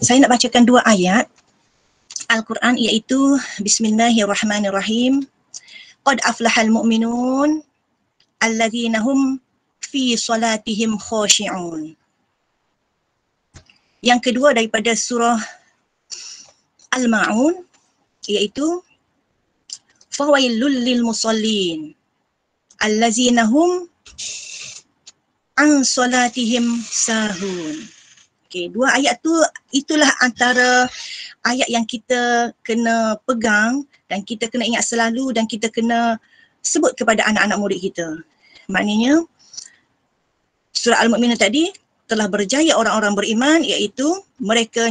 Saya nak bacakan dua ayat Al-Quran iaitu Bismillahirrahmanirrahim. Qad aflahal mu'minun alladzina hum fi salatihim khashi'un. Yang kedua daripada surah Al-Ma'un iaitu Fawailul lil musallin allazina hum an salatihim sahun. Okey, dua ayat tu itulah antara ayat yang kita kena pegang dan kita kena ingat selalu dan kita kena sebut kepada anak-anak murid kita. Maknanya surah Al-Mu'minun tadi telah berjaya orang-orang beriman iaitu mereka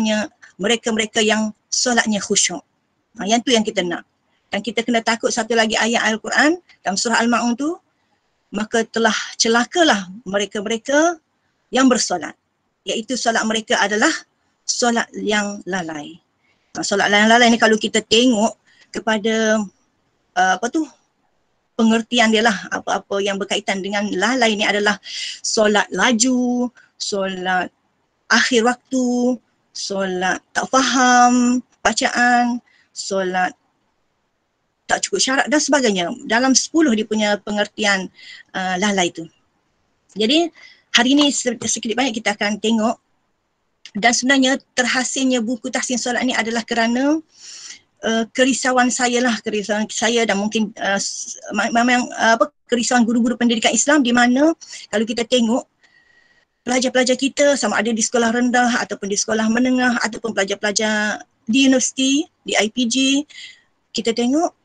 yang solatnya khusyuk. Yang tu yang kita nak. Dan kita kena takut satu lagi ayat Al-Quran dalam surah Al-Ma'un tu, maka telah celakalah mereka-mereka yang bersolat. Iaitu solat mereka adalah solat yang lalai. Solat yang lalai ni kalau kita tengok kepada pengertian dia lah, apa-apa yang berkaitan dengan lalai ni adalah solat laju, solat akhir waktu, solat tak faham bacaan, solat tak cukup syarat dan sebagainya. Dalam 10 dia punya pengertian lalai tu. Jadi hari ni sedikit banyak kita akan tengok, dan sebenarnya terhasilnya buku tahsin solat ni adalah kerana kerisauan saya dan mungkin memang kerisauan guru-guru pendidikan Islam, di mana kalau kita tengok pelajar-pelajar kita sama ada di sekolah rendah ataupun di sekolah menengah ataupun pelajar-pelajar di universiti, di IPG, kita tengok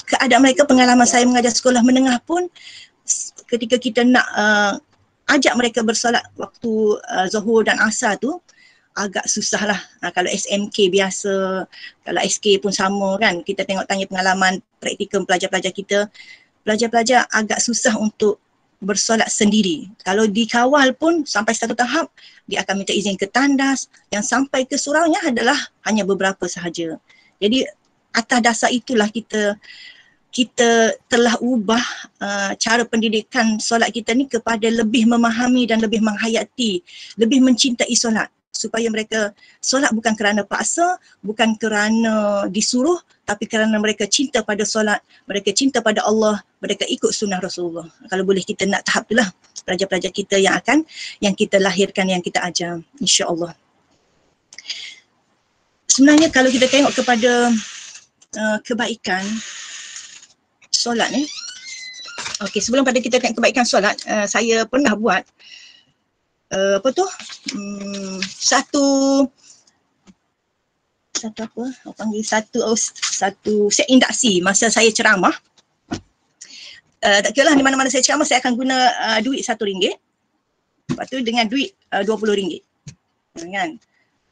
keadaan mereka, pengalaman saya mengajar sekolah menengah pun ketika kita nak ajak mereka bersolat waktu Zuhur dan Asar tu agak susah lah. Kalau SMK biasa, kalau SK pun sama kan, kita tengok tanya pengalaman praktikum pelajar-pelajar kita, pelajar-pelajar agak susah untuk bersolat sendiri. Kalau dikawal pun sampai satu tahap dia akan minta izin ke tandas, yang sampai ke suraunya adalah hanya beberapa sahaja. Jadi atas dasar itulah kita telah ubah cara pendidikan solat kita ni kepada lebih memahami dan lebih menghayati, lebih mencintai solat, supaya mereka solat bukan kerana paksa, bukan kerana disuruh, tapi kerana mereka cinta pada solat, mereka cinta pada Allah, mereka ikut sunnah Rasulullah. Kalau boleh kita nak tahap itulah pelajar-pelajar kita yang kita lahirkan, yang kita ajar, insya-Allah. Sebenarnya kalau kita tengok kepada kebaikan solat ni, okey, sebelum pada kita tengok kebaikan solat, saya pernah buat satu set induksi masa saya ceramah. Tak kira lah di mana-mana saya ceramah, saya akan guna duit RM1. Lepas tu dengan duit RM20. Kan?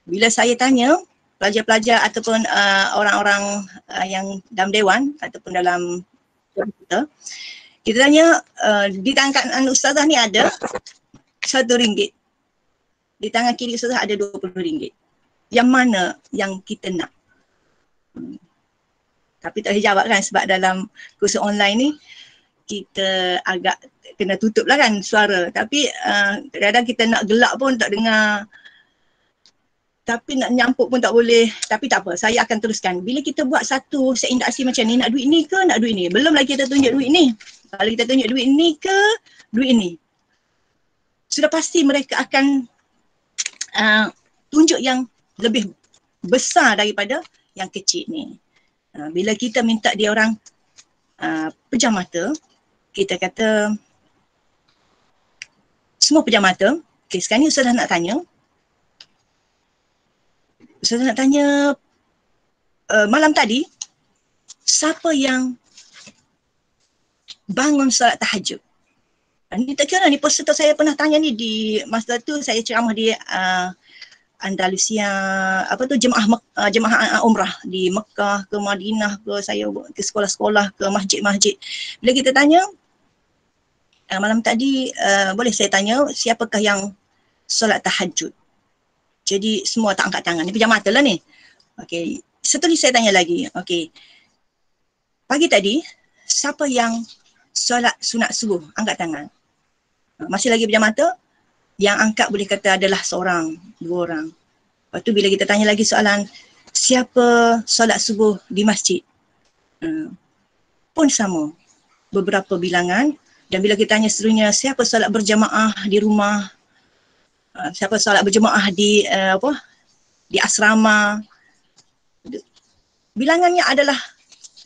Bila saya tanya pelajar-pelajar ataupun orang-orang yang dalam dewan ataupun dalam kita tanya, di tangan ustazah ni ada RM1, di tangan kiri ustazah ada RM20. Yang mana yang kita nak? Tapi tak boleh jawab kan, sebab dalam kursus online ni kita agak kena tutup lah kan suara. Tapi kadang-kadang kita nak gelak pun tak dengar, tapi nak nyampuk pun tak boleh. Tapi tak apa, saya akan teruskan. Bila kita buat satu set induksi macam ni, nak duit ni ke nak duit ni? Belum lagi kita tunjuk duit ni. Kalau kita tunjuk duit ni ke duit ni, sudah pasti mereka akan tunjuk yang lebih besar daripada yang kecil ni. Bila kita minta dia orang pejam mata, kita kata semua pejam mata. Okay, sekarang ni Ustazah nak tanya. Malam tadi siapa yang bangun solat tahajud? Ni tak kira ni peserta saya pernah tanya ni di masa tu saya ceramah di Andalusia, jemaah umrah di Mekah ke Madinah ke, saya ke sekolah-sekolah ke masjid-masjid. Bila kita tanya malam tadi, boleh saya tanya siapakah yang solat tahajud? Jadi semua tak angkat tangan. Ni pejam mata lah ni. Okey, seterusnya saya tanya lagi. Okey, pagi tadi siapa yang solat sunat subuh? Angkat tangan. Masih lagi pejam mata. Yang angkat boleh kata adalah seorang, 2 orang. Lepas tu bila kita tanya lagi soalan, siapa solat subuh di masjid? Pun sama, beberapa bilangan. Dan bila kita tanya seterusnya, siapa solat berjamaah di rumah? Siapa solat berjamaah di asrama? Bilangannya adalah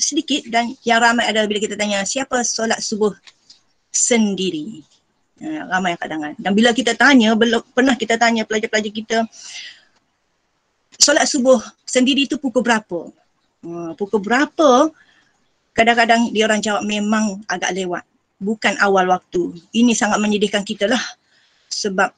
sedikit, dan yang ramai adalah bila kita tanya siapa solat subuh sendiri. Ramai yang kadangan. Dan bila kita tanya, pernah kita tanya pelajar-pelajar kita, solat subuh sendiri itu pukul berapa? Pukul berapa? Kadang-kadang dia orang jawab memang agak lewat. Bukan awal waktu. Ini sangat menyedihkan kita lah. Sebab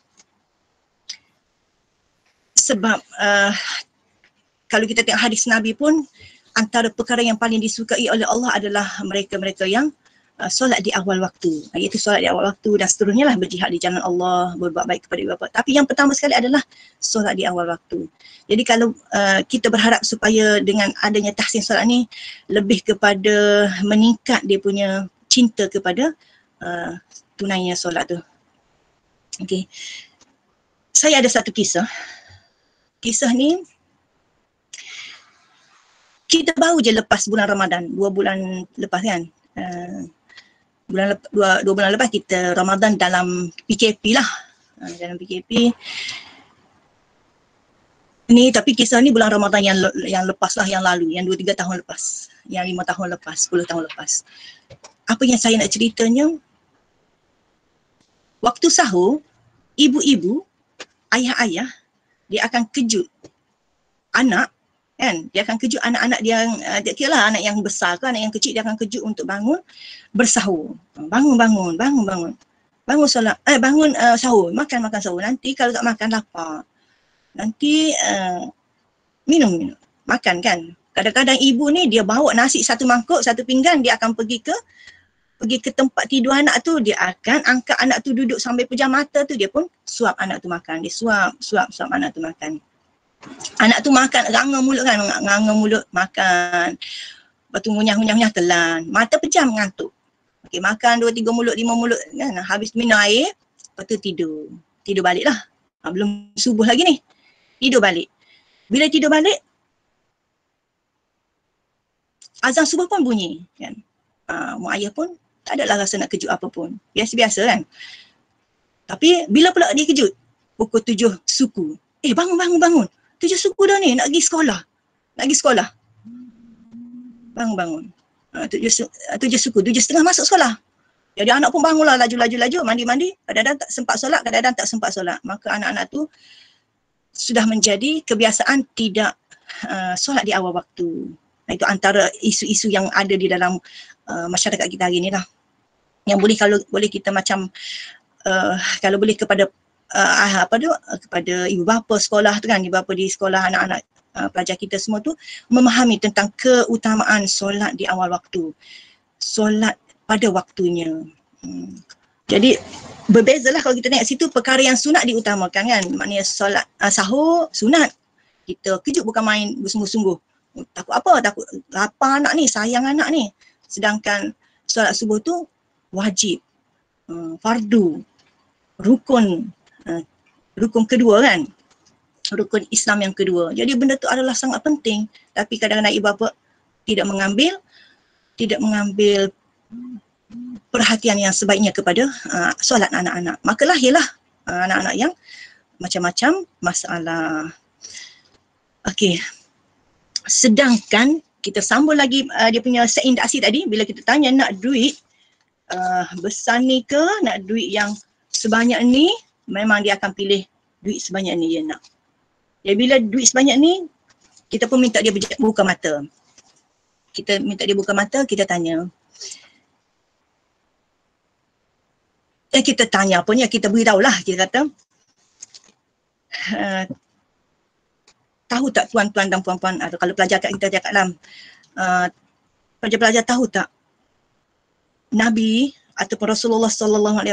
kalau kita tengok hadis Nabi pun, antara perkara yang paling disukai oleh Allah adalah mereka-mereka yang solat di awal waktu. Iaitu solat di awal waktu dan seterusnya lah, berjihad di jalan Allah, berbuat baik kepada ibu bapa. Tapi yang pertama sekali adalah solat di awal waktu. Jadi kalau kita berharap supaya dengan adanya tahsin solat ni lebih kepada meningkat dia punya cinta kepada tunainya solat tu. Okay. Saya ada satu kisah. Kisah ni kita baru je lepas bulan Ramadan, 2 bulan lepas kan. Dua bulan lepas kita Ramadan dalam PKP lah. Dalam PKP. Ni tapi kisah ni bulan Ramadan yang lepas lah, yang lalu, yang 2-3 tahun lepas, yang 5 tahun lepas, 10 tahun lepas. Apa yang saya nak ceritanya, waktu sahur, ibu-ibu, ayah-ayah, dia akan kejut anak, kan? Dia akan kejut anak-anak dia, kira lah anak yang besar ke anak yang kecil, dia akan kejut untuk bangun bersahur. Bangun solat, bangun sahur, makan sahur. Nanti kalau tak makan lapar. Nanti minum, makan kan. Kadang-kadang ibu ni dia bawa nasi satu mangkuk, satu pinggan, dia akan pergi ke tempat tidur anak tu, dia akan angkat anak tu duduk sampai pejam mata tu, dia pun suap anak tu makan. Dia suap anak tu makan. Anak tu makan, nganga mulut kan, nganga mulut makan. Lepas tu ngunyah telan, mata pejam ngantuk. Okey, makan 2-3 mulut, 5 mulut kan, habis minum air, lepas tu tidur balik lah. Belum subuh lagi ni, tidur balik. Bila tidur balik, azan subuh pun bunyi kan. Mak ayah pun tak adalah rasa nak kejut apa pun. Biasa-biasa kan. Tapi bila pula dia kejut? Pukul 7 suku. Bangun. 7 suku dah ni, nak pergi sekolah. Bangun. 7 suku, 7:30 masuk sekolah. Jadi anak pun bangunlah, laju, mandi. Kadang-kadang tak sempat solat, kadang-kadang tak sempat solat. Maka anak-anak tu sudah menjadi kebiasaan tidak solat di awal waktu. Itu antara isu-isu yang ada di dalam masyarakat kita hari ni lah. Yang boleh, kalau boleh kita macam kalau boleh kepada kepada ibu bapa sekolah tu kan, ibu bapa di sekolah, anak-anak pelajar kita semua tu memahami tentang keutamaan solat di awal waktu. Solat pada waktunya. Jadi berbezalah kalau kita tengok situ, perkara yang sunat diutamakan kan. Maknanya solat sahur sunat. Kita kejut bukan main bersungguh-sungguh. Takut apa? Takut lapar anak ni, sayang anak ni. Sedangkan solat subuh tu wajib, fardu, rukun kedua kan. Rukun Islam yang kedua. Jadi benda tu adalah sangat penting. Tapi kadang-kadang ibu bapa tidak mengambil perhatian yang sebaiknya kepada solat anak-anak. Maka lahirlah anak-anak yang macam-macam masalah. Okey. Sedangkan kita sambung lagi dia punya seindasi tadi, bila kita tanya nak duit besar ni ke nak duit yang sebanyak ni, memang dia akan pilih duit sebanyak ni dia nak. Jadi bila duit sebanyak ni, kita pun minta dia buka mata. Kita minta dia buka mata, kita tanya. Kita tanya apa ni, kita beritahu lah, kita kata, tahu tak tuan-tuan dan puan-puan, atau kalau pelajar kat kita cakap lah, pelajar-pelajar tahu tak Nabi ataupun Rasulullah SAW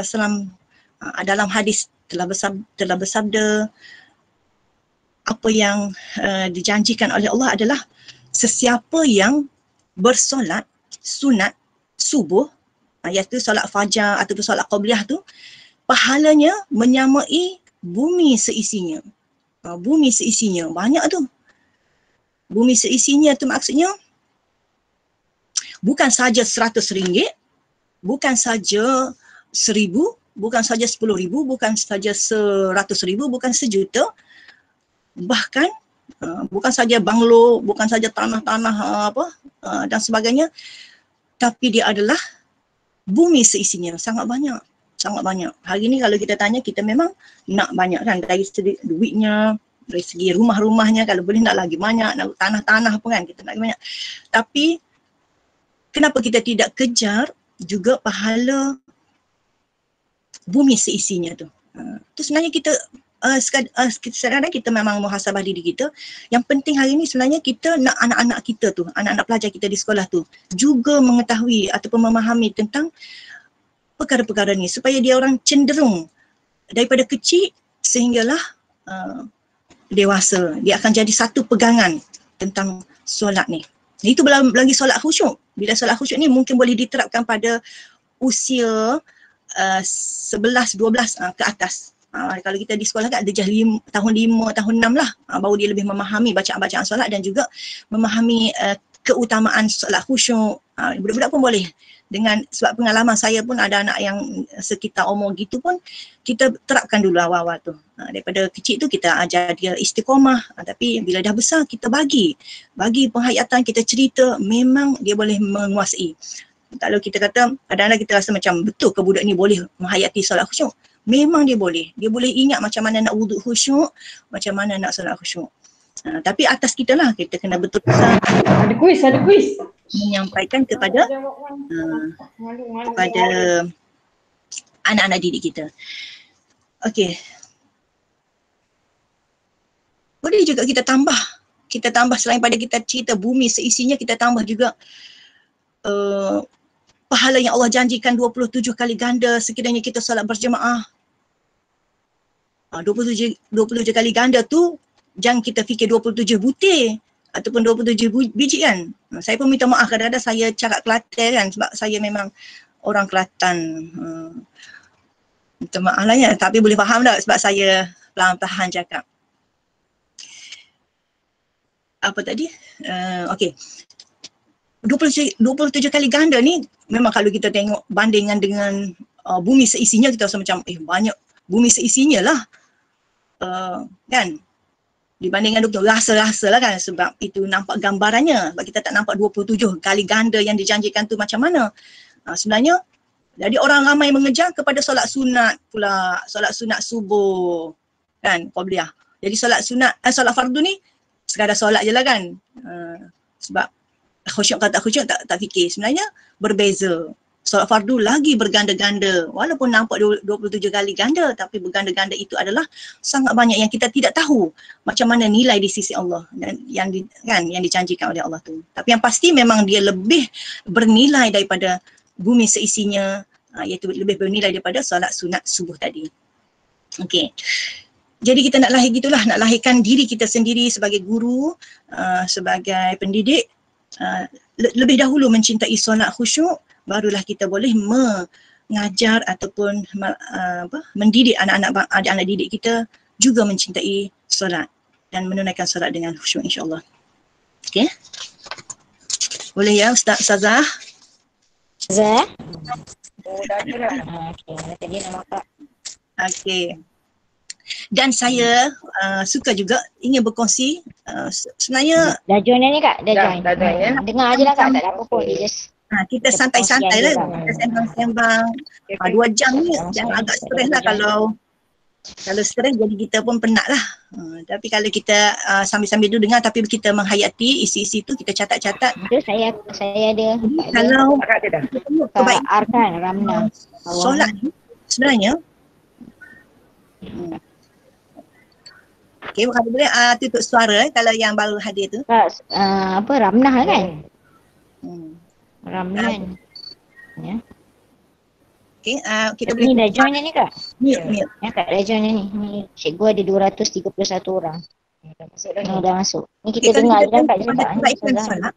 dalam hadis telah bersabda, apa yang dijanjikan oleh Allah adalah sesiapa yang bersolat sunat subuh, iaitu solat fajar ataupun solat qabliyah tu, pahalanya menyamai bumi seisinya. Bumi seisinya, banyak tu. Bumi seisinya tu maksudnya bukan saja RM100, bukan saja 1,000, bukan saja 10,000, bukan saja 100,000, bukan sejuta, bahkan bukan saja banglo, bukan saja tanah-tanah dan sebagainya, tapi dia adalah bumi seisinya, sangat banyak. Sangat banyak. Hari ni kalau kita tanya, kita memang nak banyak kan, dari segi duitnya, dari segi rumah-rumahnya, kalau boleh nak lagi banyak, nak tanah-tanah pun kan, kita nak lagi banyak. Tapi kenapa kita tidak kejar juga pahala bumi seisinya tu? Itu sebenarnya kita sekarang kita memang muhasabah diri kita. Yang penting hari ni sebenarnya kita nak anak-anak kita tu, anak-anak pelajar kita di sekolah tu juga mengetahui ataupun memahami tentang perkara-perkara ni supaya dia orang cenderung daripada kecil sehinggalah dewasa. Dia akan jadi satu pegangan tentang solat ni. Itu belum lagi solat khusyuk. Bila solat khusyuk ni mungkin boleh diterapkan pada usia 11, 12 ke atas. Kalau kita di sekolah kan darjah tahun 5, tahun 6 lah, baru dia lebih memahami bacaan-bacaan solat dan juga memahami keutamaan solat khusyuk. Budak-budak pun boleh. Dengan sebab pengalaman saya pun ada anak yang sekitar umur gitu pun kita terapkan dulu awal-awal tu. Daripada kecil tu kita ajar dia istiqamah, tapi bila dah besar kita bagi penghayatan, kita cerita, memang dia boleh menguasai. Kalau kita kata kadang-kadang kita rasa macam betul ke budak ni boleh menghayati solat khusyuk? Memang dia boleh. Dia boleh ingat macam mana nak wuduk khusyuk, macam mana nak solat khusyuk. Tapi atas kita lah, kita kena betul-betul Ada kuis. menyampaikan kepada anak-anak didik kita. Okey. Boleh juga kita tambah selain pada kita cerita bumi seisinya, kita tambah juga pahala yang Allah janjikan 27 kali ganda sekiranya kita solat berjemaah. 27 kali ganda tu jangan kita fikir 27 butir ataupun 27 biji kan. Saya pun minta maaf kadang-kadang saya cakap Kelantan kan sebab saya memang orang Kelantan. Minta maaf lah ya, tapi boleh faham tak sebab saya perlahan-lahan cakap. Apa tadi? Okey. 27 kali ganda ni memang kalau kita tengok bandingan dengan bumi seisinya, kita rasa macam banyak bumi seisinya lah. Kan? Dibandingkan 20, rasa-rasa lah kan sebab itu nampak gambarannya. Sebab kita tak nampak 27 kali ganda yang dijanjikan tu macam mana. Sebenarnya jadi orang ramai mengejar kepada solat sunat pula, solat sunat subuh kan, qabliyah. Jadi solat sunat, solat fardu ni sekadar solat je lah kan. Sebab khusyuk atau tak khusyuk tak fikir. Sebenarnya berbeza. Solat fardu lagi berganda-ganda. Walaupun nampak 27 kali ganda, tapi berganda-ganda itu adalah sangat banyak yang kita tidak tahu macam mana nilai di sisi Allah dan yang dijanjikan oleh Allah tu. Tapi yang pasti memang dia lebih bernilai daripada bumi seisinya, iaitu lebih bernilai daripada solat sunat subuh tadi. Okey. Jadi kita nak lahirkan diri kita sendiri sebagai guru, sebagai pendidik, lebih dahulu mencintai solat khusyuk, barulah kita boleh mengajar ataupun mendidik anak-anak didik kita juga mencintai solat dan menunaikan solat dengan khusyuk insya-Allah. Okey. Boleh ya Ustazah? Ustazah? Oh, dah ada dah. Okey, tadi nama Kak. Okey. Dan saya suka juga ingin berkongsi sebenarnya dah join ni Kak, dah join. Ya. Dengar aje lah Kak, tak ada apa pun, just kita santai-santai lah, kita sembang-sembang. 2 jam ni jangan agak stres lah kalau stres jadi kita pun penat lah. Tapi kalau kita sambil-sambil tu dengar tapi kita menghayati isi-isi tu, kita catat-catat. Itu saya ada. Kalau Kak Arkan Ramna. Solat ni sebenarnya okey, kalau boleh tutup suara kalau yang baru hadir tu. Kak, Ramnah kan? Ramlan. Ya. Okey, kita ni dah join ni Kak? Mute. Ya Kak, dah join ni. Ni cikgu ada 231 orang. Dah masuk dah. Dah masuk. Ni kita dengar je kan Kak cakap.